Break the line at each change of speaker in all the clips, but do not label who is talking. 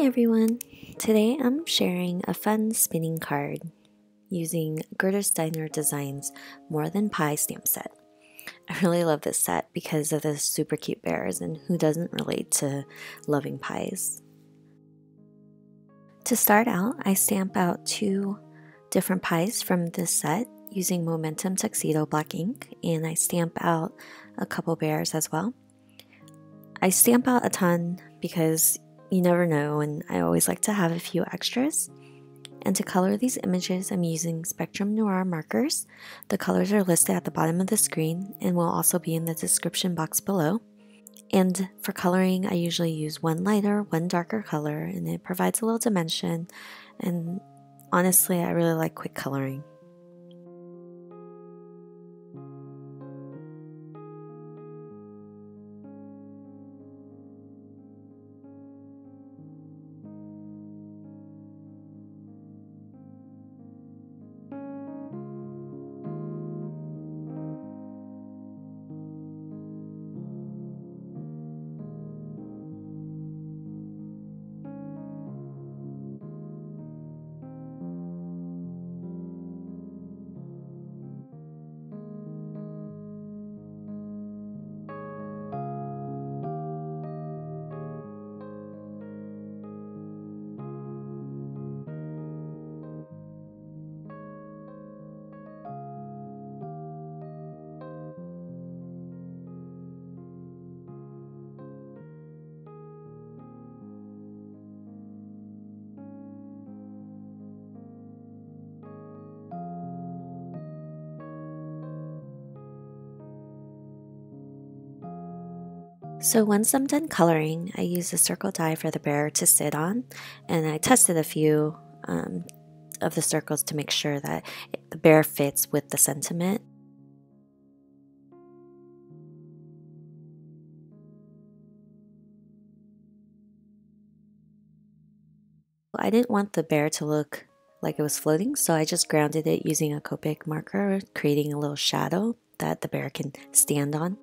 everyone! Today I'm sharing a fun spinning card using Gerda Steiner Designs More Than Pie stamp set. I really love this set because of the super cute bears, and who doesn't relate to loving pies? To start out, I stamp out 2 different pies from this set using Momentum Tuxedo black ink, and I stamp out a couple bears as well. I stamp out a ton because you never know, and I always like to have a few extras. And to color these images, I'm using Spectrum Noir markers. The colors are listed at the bottom of the screen and will also be in the description box below. And for coloring, I usually use one lighter, one darker color, and it provides a little dimension. And honestly, I really like quick coloring. So once I'm done coloring, I use a circle die for the bear to sit on, and I tested a few of the circles to make sure that the bear fits with the sentiment. I didn't want the bear to look like it was floating, so I just grounded it using a Copic marker, creating a little shadow that the bear can stand on.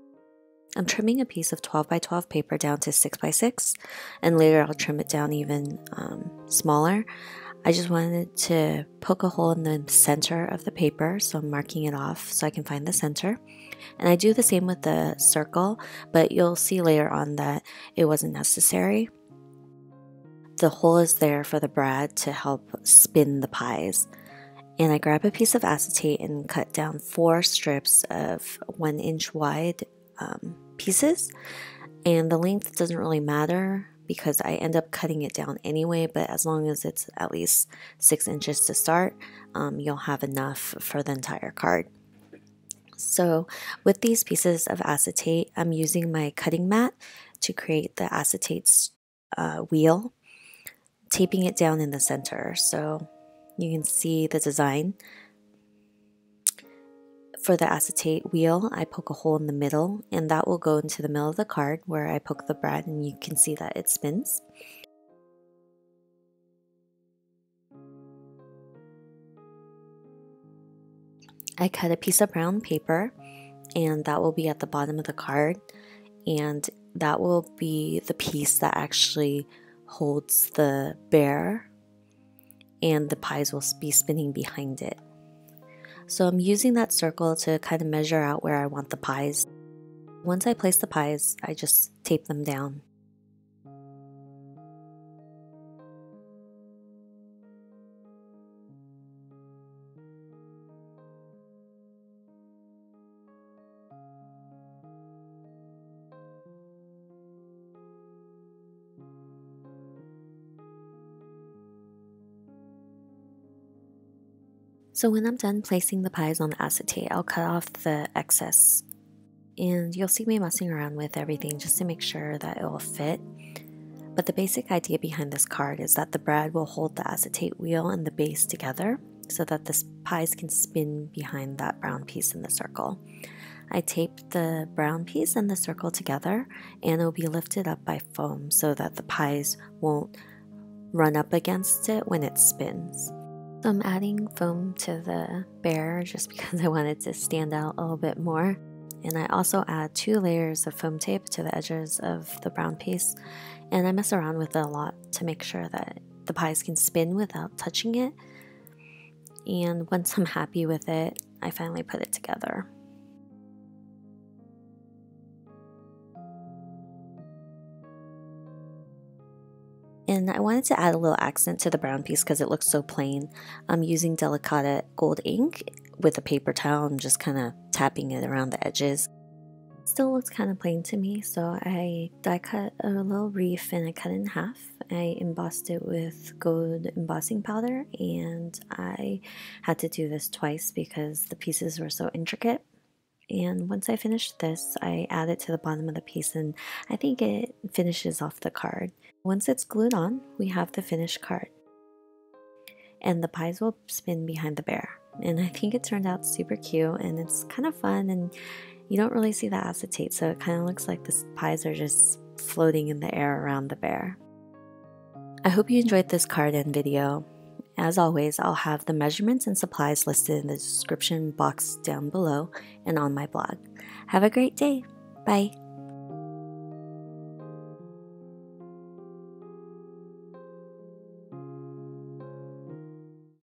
I'm trimming a piece of 12 by 12 paper down to 6 by 6, and later I'll trim it down even smaller. I just wanted to poke a hole in the center of the paper, so I'm marking it off so I can find the center. And I do the same with the circle, but you'll see later on that it wasn't necessary. The hole is there for the brad to help spin the pies. And I grab a piece of acetate and cut down 4 strips of 1 inch wide pieces, and the length doesn't really matter because I end up cutting it down anyway, but as long as it's at least 6 inches to start, you'll have enough for the entire card. So with these pieces of acetate, I'm using my cutting mat to create the acetate wheel, taping it down in the center so you can see the design. For the acetate wheel, I poke a hole in the middle, and that will go into the middle of the card where I poke the brad, and you can see that it spins. I cut a piece of brown paper, and that will be at the bottom of the card, and that will be the piece that actually holds the bear, and the pies will be spinning behind it. So I'm using that circle to kind of measure out where I want the pies. Once I place the pies, I just tape them down. So when I'm done placing the pies on the acetate, I'll cut off the excess, and you'll see me messing around with everything just to make sure that it will fit. But the basic idea behind this card is that the brad will hold the acetate wheel and the base together so that the pies can spin behind that brown piece in the circle. I taped the brown piece and the circle together, and it will be lifted up by foam so that the pies won't run up against it when it spins. So I'm adding foam to the bear just because I wanted to stand out a little bit more. And I also add 2 layers of foam tape to the edges of the brown piece. And I mess around with it a lot to make sure that the pies can spin without touching it. And once I'm happy with it, I finally put it together. And I wanted to add a little accent to the brown piece because it looks so plain. I'm using Delicata gold ink with a paper towel. I'm just kind of tapping it around the edges. Still looks kind of plain to me, so I die cut a little reef and I cut it in half. I embossed it with gold embossing powder, and I had to do this twice because the pieces were so intricate. And once I finished this, I add it to the bottom of the piece, and I think it finishes off the card. Once it's glued on, we have the finished card. And the pies will spin behind the bear. And I think it turned out super cute, and it's kind of fun, and you don't really see the acetate, so it kind of looks like the pies are just floating in the air around the bear. I hope you enjoyed this card and video. As always, I'll have the measurements and supplies listed in the description box down below and on my blog. Have a great day. Bye.